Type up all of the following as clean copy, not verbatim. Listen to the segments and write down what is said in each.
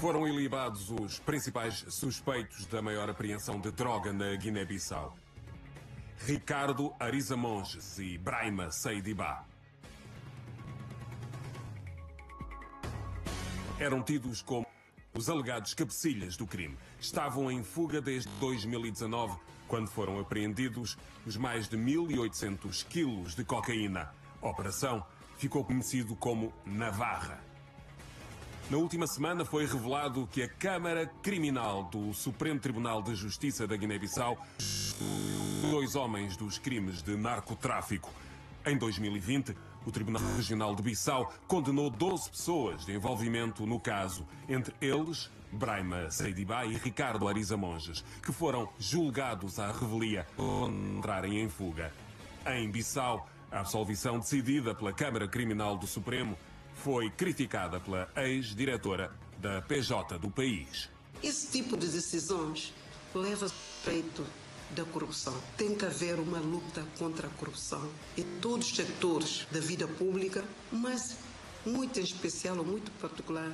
Foram ilibados os principais suspeitos da maior apreensão de droga na Guiné-Bissau: Ricardo Ariza Monges e Brahima Seydibá. Eram tidos como os alegados cabecilhas do crime. Estavam em fuga desde 2019, quando foram apreendidos os mais de 1.800 quilos de cocaína. A operação ficou conhecido como Navarra. Na última semana foi revelado que a Câmara Criminal do Supremo Tribunal de Justiça da Guiné-Bissau dois homens dos crimes de narcotráfico. Em 2020, o Tribunal Regional de Bissau condenou 12 pessoas de envolvimento no caso, entre eles Brahima Seydibá e Ricardo Ariza Monges, que foram julgados à revelia por entrarem em fuga. Em Bissau, a absolvição decidida pela Câmara Criminal do Supremo foi criticada pela ex-diretora da PJ do país. Esse tipo de decisões leva ao respeito da corrupção. Tem que haver uma luta contra a corrupção em todos os setores da vida pública, mas muito em especial ou muito particular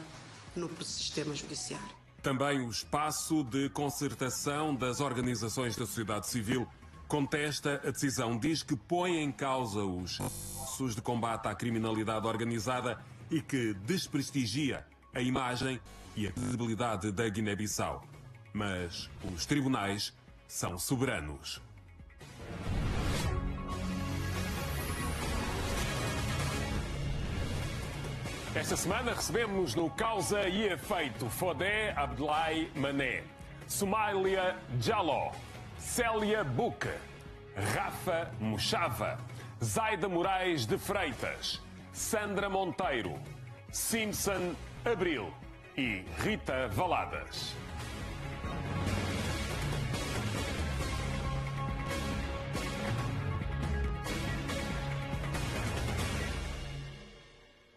no sistema judiciário. Também o espaço de concertação das organizações da sociedade civil contesta a decisão, diz que põe em causa os esforços de combate à criminalidade organizada e que desprestigia a imagem e a credibilidade da Guiné-Bissau. Mas os tribunais são soberanos. Esta semana recebemos no Causa e Efeito Fodé Abdoulaye Mané, Soumaïla Diallo, Célia Buque, Rafa Muchava, Zaida Moraes de Freitas, Sandra Monteiro, Simpson Abril e Rita Valadas.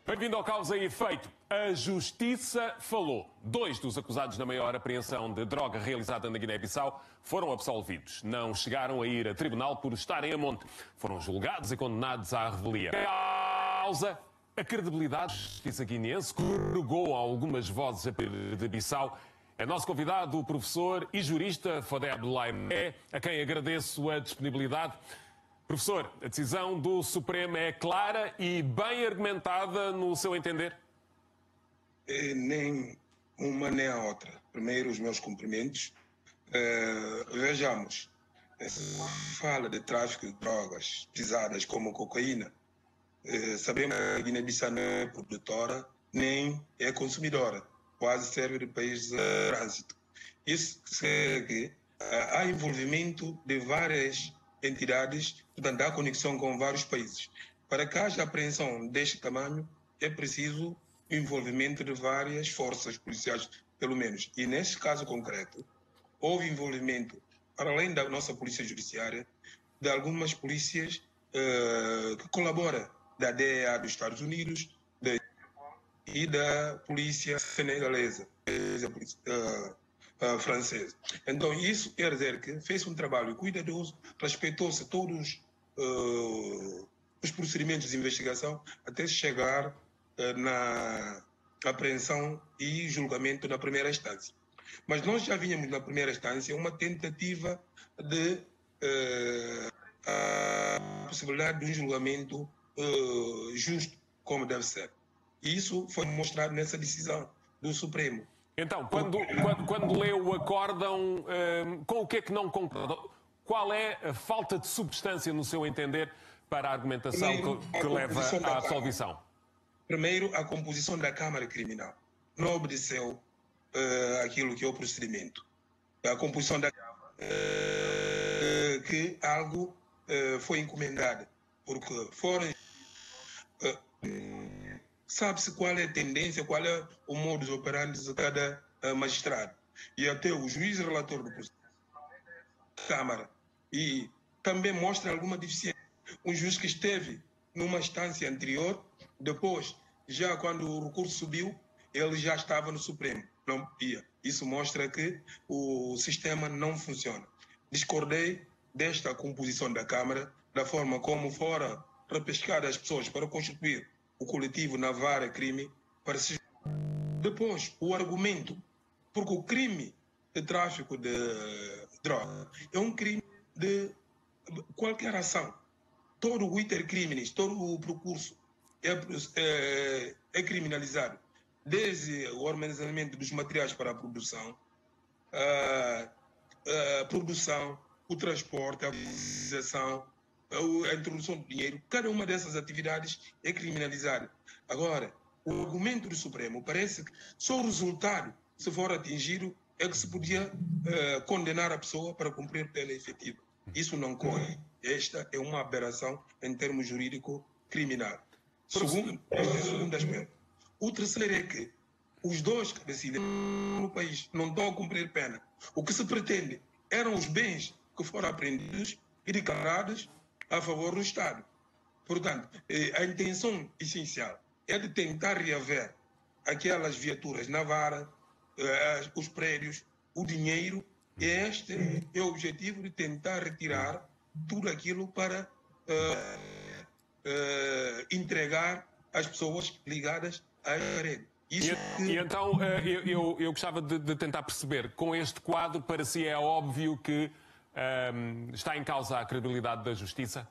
Bem-vindo ao Causa e Efeito. A Justiça falou. 2 dos acusados na maior apreensão de droga realizada na Guiné-Bissau foram absolvidos. Não chegaram a ir a tribunal por estarem a monte. Foram julgados e condenados à revelia. Causa a credibilidade da justiça guineense, corrugou algumas vozes de Bissau. É nosso convidado, o professor e jurista Fodé Abdoulaye Mané, a quem agradeço a disponibilidade. Professor, a decisão do Supremo é clara e bem argumentada no seu entender? Nem uma nem a outra. Primeiro, os meus cumprimentos. Vejamos, fala de tráfico de drogas pesadas como cocaína. Sabemos que a Guiné-Bissau não é produtora nem é consumidora, quase serve de país de trânsito. Isso significa que há envolvimento de várias entidades, portanto, há conexão com vários países. Para que haja apreensão deste tamanho, é preciso o envolvimento de várias forças policiais, pelo menos. E neste caso concreto, houve envolvimento, para além da nossa polícia judiciária, de algumas polícias que colaboram, da DEA dos Estados Unidos e da polícia senegalesa, da polícia francesa. Então, isso quer dizer que fez um trabalho cuidadoso, respeitou-se todos os procedimentos de investigação até chegar na apreensão e julgamento na primeira instância. Mas nós já vínhamos na primeira instância uma tentativa de a possibilidade de um julgamento justo, como deve ser. E isso foi mostrado nessa decisão do Supremo. Então, quando lê o acórdão, com o que é que não concorda? Qual é a falta de substância, no seu entender, para a argumentação que leva à absolvição? Primeiro, a composição da Câmara Criminal não obedeceu aquilo que é o procedimento. A composição da que algo foi encomendado, porque foram sabe-se qual é a tendência, qual é o modus operandi de cada magistrado. E até o juiz relator do processo da Câmara. E também mostra alguma deficiência. Um juiz que esteve numa instância anterior, depois, já quando o recurso subiu, ele já estava no Supremo. Não ia. Isso mostra que o sistema não funciona. Discordei desta composição da Câmara, da forma como foram repescadas as pessoas para constituir o coletivo Navarra Crime. Depois, o argumento Porque o crime de tráfico de droga é um crime de qualquer ação. Todo o iter criminis, todo o percurso é criminalizado. Desde o armazenamento dos materiais para a produção, a produção, o transporte, a utilização, a introdução do dinheiro, cada uma dessas atividades é criminalizada. Agora, o argumento do Supremo parece que só o resultado, se for atingido, é que se podia condenar a pessoa para cumprir pena efetiva. Isso não corre. Esta é uma aberração em termos jurídico-criminal. Segundo aspecto. O terceiro é que os dois cabecilhas no país não estão a cumprir pena. O que se pretende eram os bens que foram apreendidos e declarados a favor do Estado. Portanto, a intenção essencial é de tentar reaver aquelas viaturas na vara, os prédios, o dinheiro. Este é o objetivo de tentar retirar tudo aquilo para entregar às pessoas ligadas a esta rede. E então eu gostava de tentar perceber, com este quadro, para si é óbvio que está em causa a credibilidade da justiça?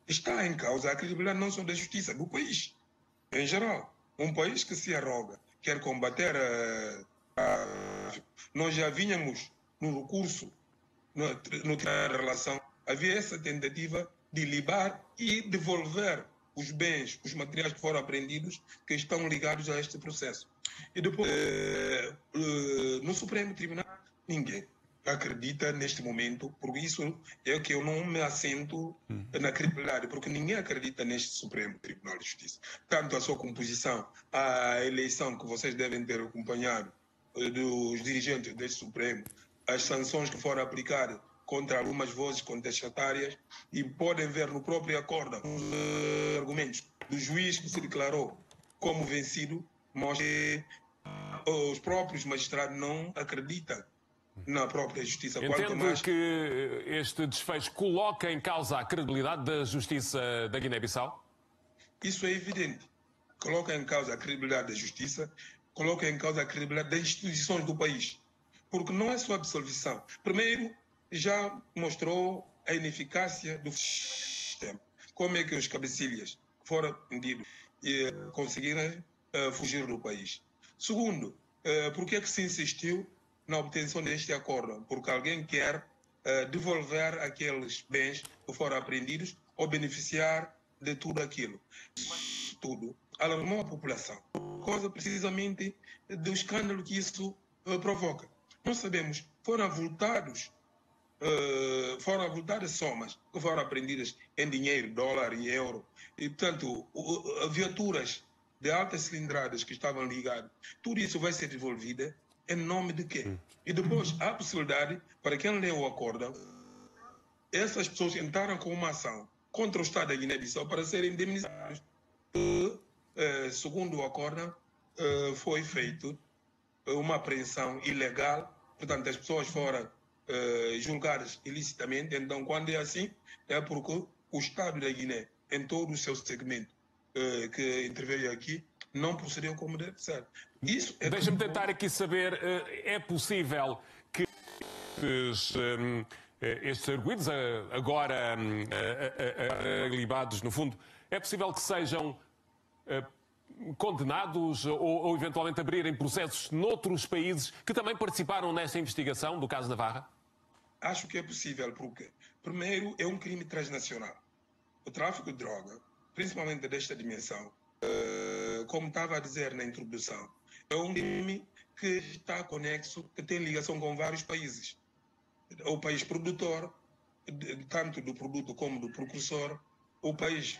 Está em causa a credibilidade não só da justiça, do país, em geral. Um país que se arroga, quer combater nós já vínhamos no recurso, no da relação, havia essa tentativa de libar e devolver os bens, os materiais que foram apreendidos, que estão ligados a este processo. E depois, no Supremo Tribunal, ninguém acredita neste momento, porque isso é que eu não me assento na credibilidade, porque ninguém acredita neste Supremo Tribunal de Justiça. Tanto a sua composição, a eleição que vocês devem ter acompanhado dos dirigentes deste Supremo, as sanções que foram aplicadas contra algumas vozes contestatárias, e podem ver no próprio acordo os argumentos do juiz que se declarou como vencido, mostra que os próprios magistrados não acreditam na própria justiça. Entende que este desfecho coloca em causa a credibilidade da justiça da Guiné-Bissau? Isso é evidente. Coloca em causa a credibilidade da justiça, coloca em causa a credibilidade das instituições do país. Porque não é só a absolvição. Primeiro, já mostrou a ineficácia do sistema. Como é que os cabecilhas foram prendidos e conseguiram fugir do país? Segundo, por que é que se insistiu na obtenção deste acordo? Porque alguém quer devolver aqueles bens que foram apreendidos ou beneficiar de tudo aquilo. Tudo alarmou a população, por causa precisamente do escândalo que isso provoca. Nós sabemos, foram avultadas somas que foram apreendidas em dinheiro, dólar e euro. E, portanto, viaturas de altas cilindradas que estavam ligadas, tudo isso vai ser devolvido em nome de quê? E depois há a possibilidade, para quem leu o acordo, essas pessoas entraram com uma ação contra o Estado da Guiné-Bissau para serem indemnizados. Segundo o acordo, foi feito uma apreensão ilegal, portanto as pessoas foram julgadas ilicitamente. Então, quando é assim, é porque o Estado da Guiné, em todo o seu segmento que interveio aqui, não procedeu como deve ser. Deixa-me tentar aqui saber, é possível que estes arguidos, agora libados no fundo, é possível que sejam condenados ou eventualmente abrirem processos noutros países que também participaram nesta investigação do caso Navarra? Acho que é possível, porque, primeiro, é um crime transnacional. O tráfico de droga, principalmente desta dimensão, como estava a dizer na introdução, é um crime que está conexo, que tem ligação com vários países. O país produtor, tanto do produto como do precursor, o país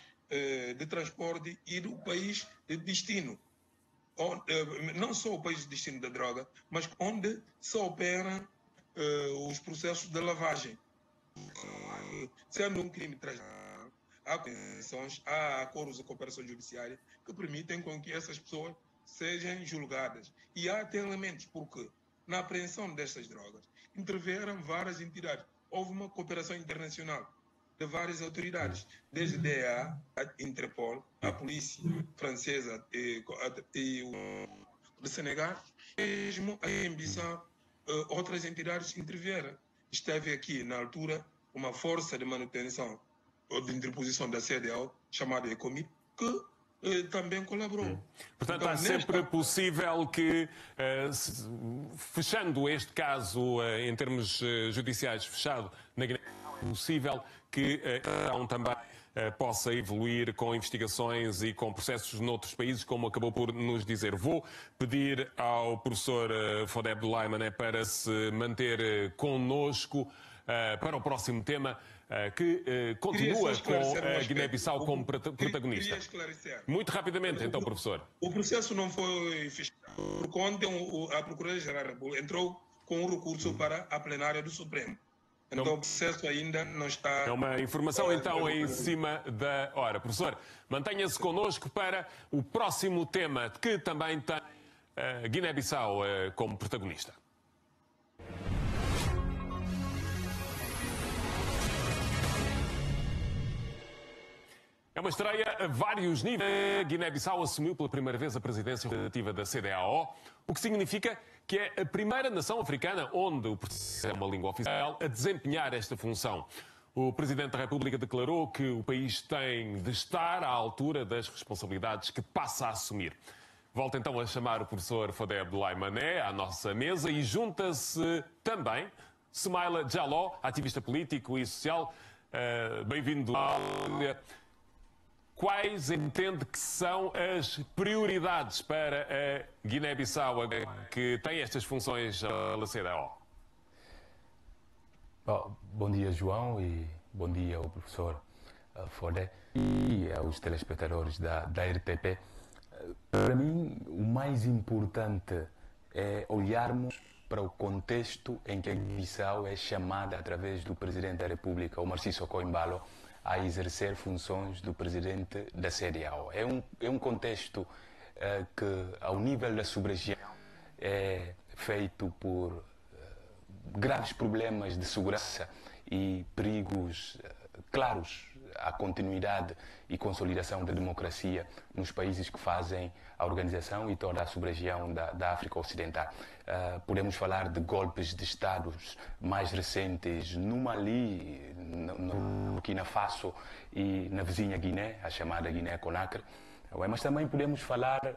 de transporte e do país de destino. Não só o país de destino da droga, mas onde se operam os processos de lavagem. Sendo um crime transnacional, há convenções, há acordos de cooperação judiciária que permitem com que essas pessoas sejam julgadas. E há até elementos, porque na apreensão destas drogas intervieram várias entidades. Houve uma cooperação internacional de várias autoridades, desde a DEA, a Interpol, a polícia francesa e de Senegal, mesmo em Bissau, outras entidades intervieram. Esteve aqui, na altura, uma força de manutenção ou de interposição da CEDEAO, chamada ECOMIP, que também colaborou. Portanto, Então, é sempre possível que, fechando este caso em termos judiciais, fechado na Guiné, é possível que também possa evoluir com investigações e com processos noutros países, como acabou por nos dizer. Vou pedir ao professor Fodé Abdoulaye para se manter connosco para o próximo tema, que continua com a Guiné-Bissau como protagonista. Muito rapidamente, então, professor. O processo não foi fechado, porque ontem a Procuradoria-Geral da República entrou com um recurso para a plenária do Supremo. Então o processo ainda não está... É uma informação, então, em cima da hora. Professor, mantenha-se connosco para o próximo tema, que também tem Guiné-Bissau como protagonista. É uma estreia a vários níveis. Guiné-Bissau assumiu pela primeira vez a presidência rotativa da CEDEAO, o que significa que é a primeira nação africana onde o português é uma língua oficial a desempenhar esta função. O Presidente da República declarou que o país tem de estar à altura das responsabilidades que passa a assumir. Volto então a chamar o professor Fodé Abdoulaye Mané à nossa mesa e junta-se também Soumaila Diallo, ativista político e social. Bem-vindo. Quais entende que são as prioridades para a Guiné-Bissau, que tem estas funções da CEDEAO? Bom dia, João, e bom dia ao professor Fodé e aos telespectadores da RTP. Para mim, o mais importante é olharmos para o contexto em que a Guiné-Bissau é chamada, através do Presidente da República, Omar Sissoko Embalo, a exercer funções do presidente da CEDEAO. É um contexto que, ao nível da sub-região, é feito por graves problemas de segurança e perigos claros à continuidade e consolidação da democracia nos países que fazem a organização e toda a sub-região da África Ocidental. Podemos falar de golpes de Estados mais recentes no Mali, no Burkina Faso e na vizinha Guiné, a chamada Guiné-Conakry, mas também podemos falar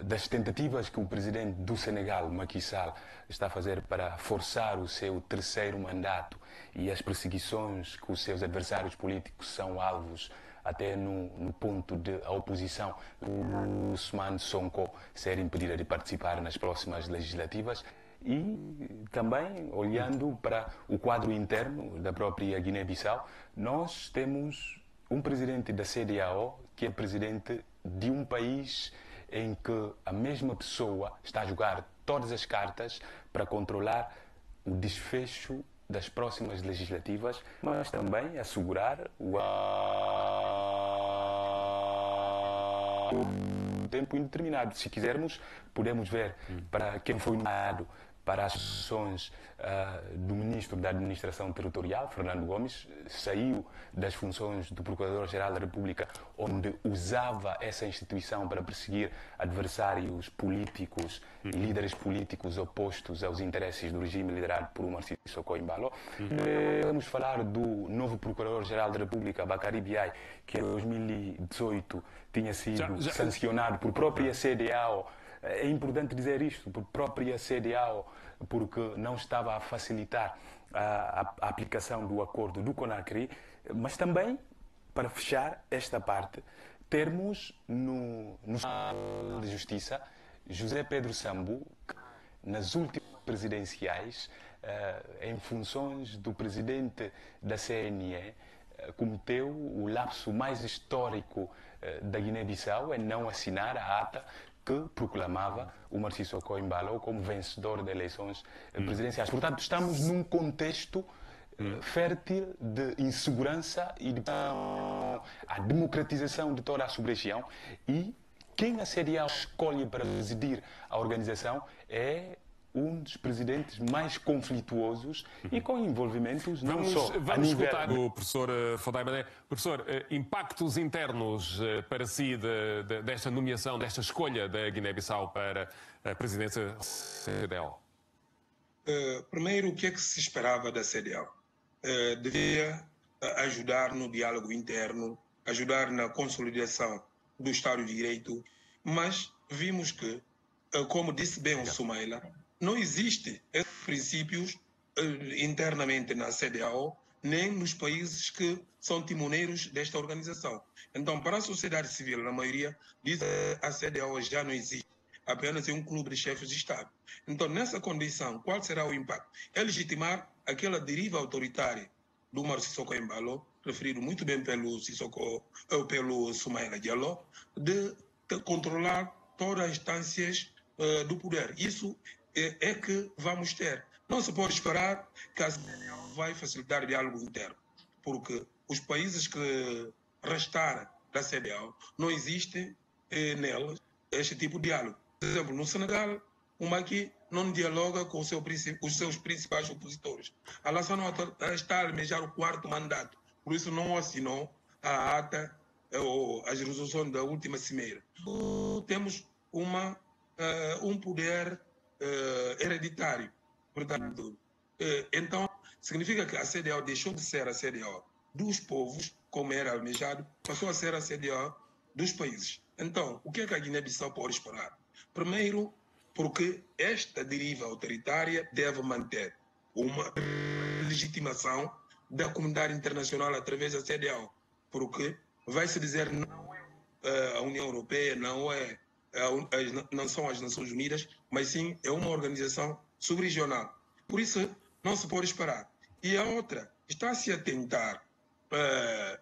das tentativas que o presidente do Senegal, Macky Sall, está a fazer para forçar o seu terceiro mandato e as perseguições que os seus adversários políticos são alvos, até no ponto de a oposição, o Ousmane Sonko, ser impedida de participar nas próximas legislativas. E também, olhando para o quadro interno da própria Guiné-Bissau, nós temos um presidente da CEDEAO que é presidente de um país em que a mesma pessoa está a jogar todas as cartas para controlar o desfecho das próximas legislativas, mas também assegurar o tempo indeterminado. Se quisermos, podemos ver para quem foi nomeado para as funções do Ministro da Administração Territorial, Fernando Gomes, saiu das funções do Procurador-Geral da República, onde usava essa instituição para perseguir adversários políticos e líderes políticos opostos aos interesses do regime liderado por Omar Sissoko Embalo. Vamos falar do novo Procurador-Geral da República, Bakary Biaye, que em 2018 tinha sido sancionado por própria CEDEAO. É importante dizer isto, por própria CEDEAO, porque não estava a facilitar a aplicação do acordo do Conakry, mas também, para fechar esta parte, termos no Tribunal de Justiça José Pedro Sambu, que nas últimas presidenciais, em funções do presidente da CNE, cometeu o lapso mais histórico da Guiné-Bissau em não assinar a ata que proclamava Omar Sissoko Embalo como vencedor das eleições presidenciais. Portanto, estamos num contexto fértil de insegurança e de a democratização de toda a sub-região, e quem a CEDEAO escolhe para presidir a organização é um dos presidentes mais conflituosos e com envolvimentos não só a Vamos nível... escutar o professor Fodai Mané. Professor, impactos internos para si desta nomeação, desta escolha da Guiné-Bissau para a presidência da CDAO? Primeiro, o que é que se esperava da CDAO? Devia ajudar no diálogo interno, ajudar na consolidação do Estado de Direito, mas vimos que, como disse bem o Sumaila, não existe esses princípios internamente na CDAO, nem nos países que são timoneiros desta organização. Então, para a sociedade civil, na maioria, diz que a CDAO já não existe, apenas é um clube de chefes de Estado. Então, nessa condição, qual será o impacto? É legitimar aquela deriva autoritária do Umaro Sissoko Embalo, referido muito bem pelo Soumaïla Diallo, de controlar todas as instâncias do poder. Isso é que vamos ter. Não se pode esperar que a CDAO vai facilitar o diálogo interno, porque os países que restaram da CDAO não existe neles este tipo de diálogo. Por exemplo, no Senegal, o Macky não dialoga com os seus principais opositores. Alassane Ouattara está a almejar o 4º mandato, por isso não assinou a ata ou as resoluções da última cimeira. Temos um poder hereditário. Portanto, então, significa que a CDAO deixou de ser a CDAO dos povos, como era almejado, passou a ser a CDAO dos países. Então, o que é que a Guiné-Bissau pode esperar? Primeiro, porque esta deriva autoritária deve manter uma legitimação da comunidade internacional através da CDAO, porque vai se dizer não é a União Europeia, não são as Nações Unidas, mas sim é uma organização subregional. Por isso, não se pode esperar. E a outra, está-se a tentar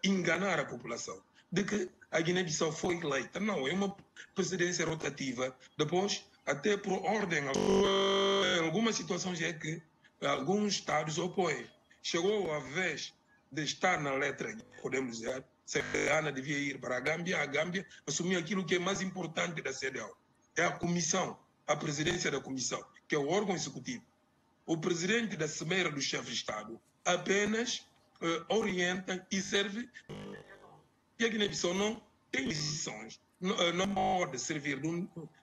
enganar a população de que a Guiné-Bissau foi eleita. Não, é uma presidência rotativa. Depois, até por ordem, em algumas situações é que alguns estados opõem. Chegou a vez de estar na letra, podemos dizer, se a Ana devia ir para a Gâmbia assumiu aquilo que é mais importante da CDAO. É a comissão, a presidência da comissão, que é o órgão executivo. O presidente da Cimeira do chefe de Estado apenas orienta e serve. E a Guiné-Bissau não tem decisões, não pode servir,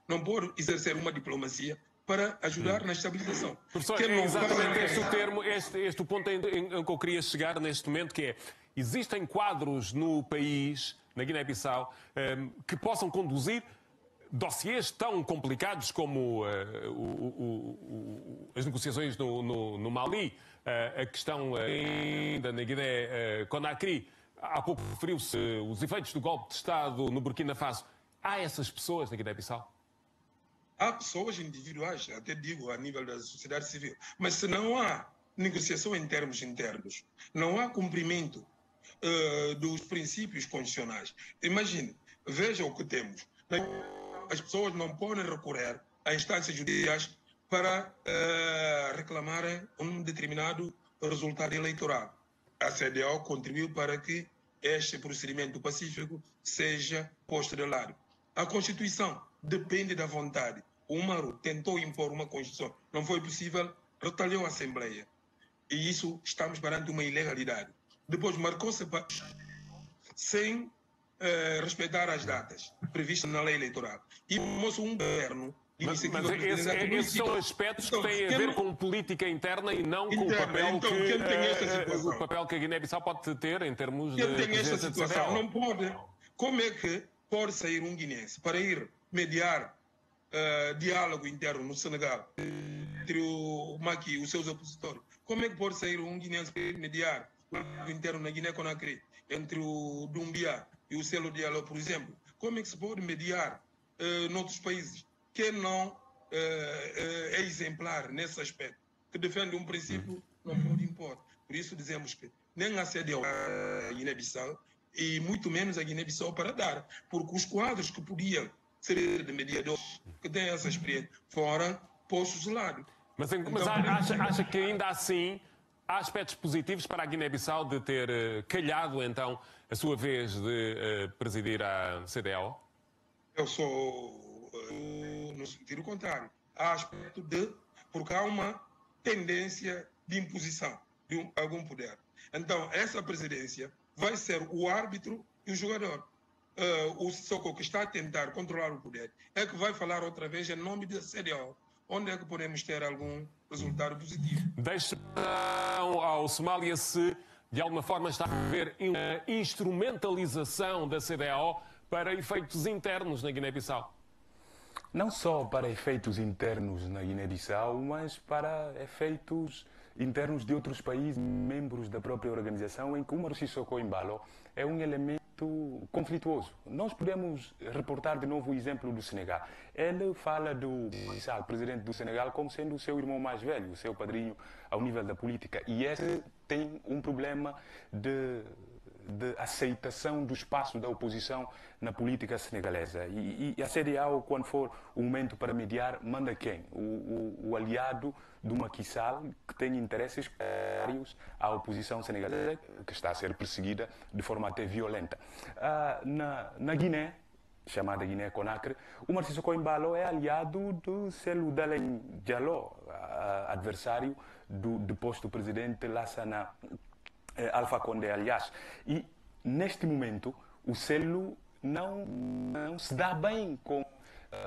não pode exercer uma diplomacia para ajudar na estabilização. Professor, é exatamente este o termo, este o ponto em que eu queria chegar neste momento, que é, existem quadros no país, na Guiné-Bissau, que possam conduzir dossiês tão complicados como as negociações no Mali, a questão ainda na Guiné-Conakry. Há pouco referiu-se os efeitos do golpe de Estado no Burkina Faso. Há essas pessoas na Guiné-Bissau? Há pessoas individuais, até digo, a nível da sociedade civil. Mas se não há negociação em termos internos, não há cumprimento dos princípios constitucionais. Imagine, veja o que temos. As pessoas não podem recorrer a instâncias judiciais para reclamarem um determinado resultado eleitoral. A CDAO contribuiu para que este procedimento pacífico seja posto de lado. A Constituição depende da vontade. O Umaro tentou impor uma Constituição, não foi possível, retalhou a Assembleia. E isso, estamos perante uma ilegalidade. Depois marcou-se sem respeitar as datas previstas na lei eleitoral. E formou-se um governo. Mas esses são aspectos que têm a ver com política interna e não com o papel que a Guiné-Bissau pode ter em termos de presidência de situação. Não pode. Como é que pode sair um guinense para ir mediar diálogo interno no Senegal entre o Macky e os seus opositores? Como é que pode sair um guinense para ir mediar diálogo interno na Guiné-Conakry entre o Doumbia e o Cellou Diallo, por exemplo? Como é que se pode mediar noutros países? Que não é exemplar nesse aspecto, que defende um princípio, não pode impor. Por isso dizemos que nem a CDAO a Guiné-Bissau e muito menos a Guiné-Bissau para dar, porque os quadros que podiam ser de mediadores, que têm essa experiência, foram postos de lado. Mas acha que ainda assim há aspectos positivos para a Guiné-Bissau de ter calhado então a sua vez de presidir a CDAO? Eu sou no sentido contrário. Há aspecto de porque há uma tendência de imposição de algum poder. Então, essa presidência vai ser o árbitro e o jogador. O Sissoko, que está a tentar controlar o poder, é que vai falar outra vez em nome da CDAO. Onde é que podemos ter algum resultado positivo? Deixa ao Somália se de alguma forma está a haver uma instrumentalização da CDAO para efeitos internos na Guiné-Bissau. Não só para efeitos internos na Guiné-Bissau, mas para efeitos internos de outros países, membros da própria organização, em que o Umaru Sissoko Embalo é um elemento conflituoso. Nós podemos reportar de novo o exemplo do Senegal. Ele fala do presidente do Senegal como sendo o seu irmão mais velho, o seu padrinho ao nível da política. E esse tem um problema de aceitação do espaço da oposição na política senegalesa. E a CDAO, quando for o momento para mediar, manda quem? O aliado do Macky Sall, que tem interesses sérios à oposição senegalesa, que está a ser perseguida de forma até violenta. Na Guiné, chamada Guiné-Conakry, o Umaru Sissoko Embalo é aliado de Cellou Dalein Diallo, adversário do deposto presidente Lassana Alpha Condé, aliás. E, neste momento, o Cellou não se dá bem com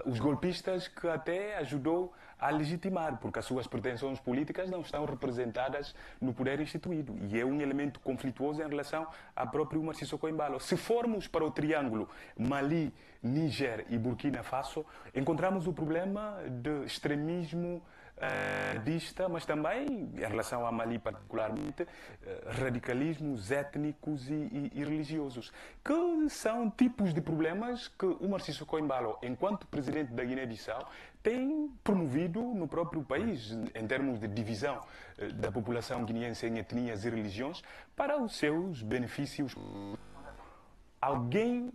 os golpistas que até ajudou a legitimar, porque as suas pretensões políticas não estão representadas no poder instituído. E é um elemento conflituoso em relação ao próprio Umaru Sissoko Embalo. Se formos para o triângulo Mali, Níger e Burkina Faso, encontramos o problema de extremismo jihadista, mas também, em relação a Mali particularmente, radicalismos étnicos e religiosos, que são tipos de problemas que o Umaru Sissoko Embalo, enquanto presidente da Guiné-Bissau, tem promovido no próprio país, em termos de divisão da população guineense em etnias e religiões, para os seus benefícios. Alguém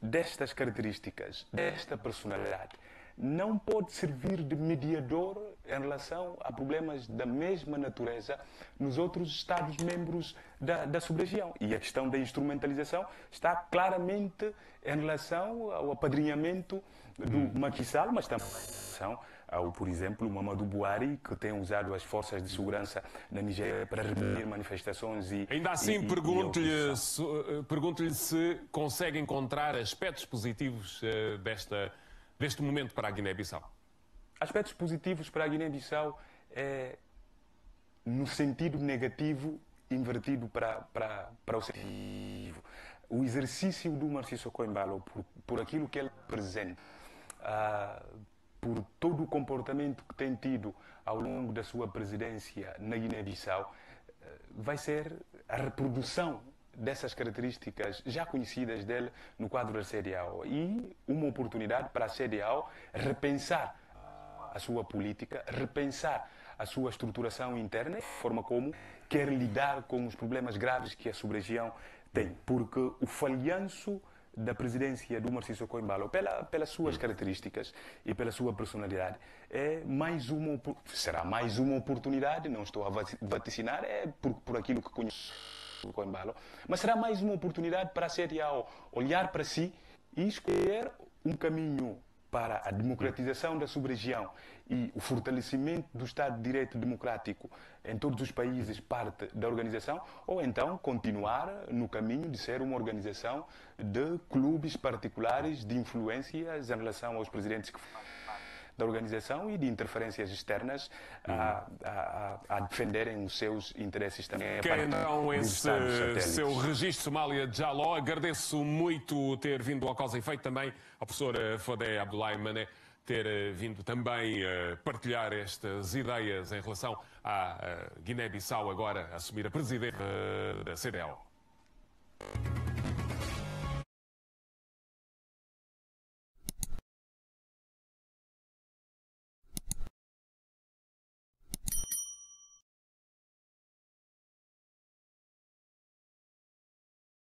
destas características, desta personalidade, não pode servir de mediador em relação a problemas da mesma natureza nos outros Estados-membros da sub-região. E a questão da instrumentalização está claramente em relação ao apadrinhamento do Macky Sall, mas também em relação ao, por exemplo, Mamadou Buhari, que tem usado as forças de segurança na Nigéria para reprimir manifestações e... Ainda assim, pergunto-lhe se consegue encontrar aspectos positivos deste momento para a Guiné-Bissau. Aspectos positivos para a Guiné-Bissau é no sentido negativo invertido para o sentido. O exercício do Umaru Sissoko Embalo, por aquilo que ele representa, por todo o comportamento que tem tido ao longo da sua presidência na Guiné-Bissau, vai ser a reprodução dessas características já conhecidas dele no quadro da CDAO e uma oportunidade para a CDAO repensar a sua política, repensar a sua estruturação interna, a forma como quer lidar com os problemas graves que a sub-região tem. Porque o falhanço da presidência do Umaru Sissoko Embalo, pelas suas características e pela sua personalidade, será mais uma oportunidade, não estou a vaticinar, por aquilo que conheço, mas será mais uma oportunidade para a CDAO olhar para si e escolher um caminho para a democratização da sub-região e o fortalecimento do Estado de Direito democrático em todos os países parte da organização, ou então continuar no caminho de ser uma organização de clubes particulares de influências em relação aos presidentes da organização e de interferências externas a defenderem os seus interesses também. Que então esse seu registro Somália Diallo. Agradeço muito ter vindo ao Causa e Efeito, também ao professor Fodé Abdoulaye Mané ter vindo também partilhar estas ideias em relação à Guiné-Bissau agora assumir a presidência da CDAO.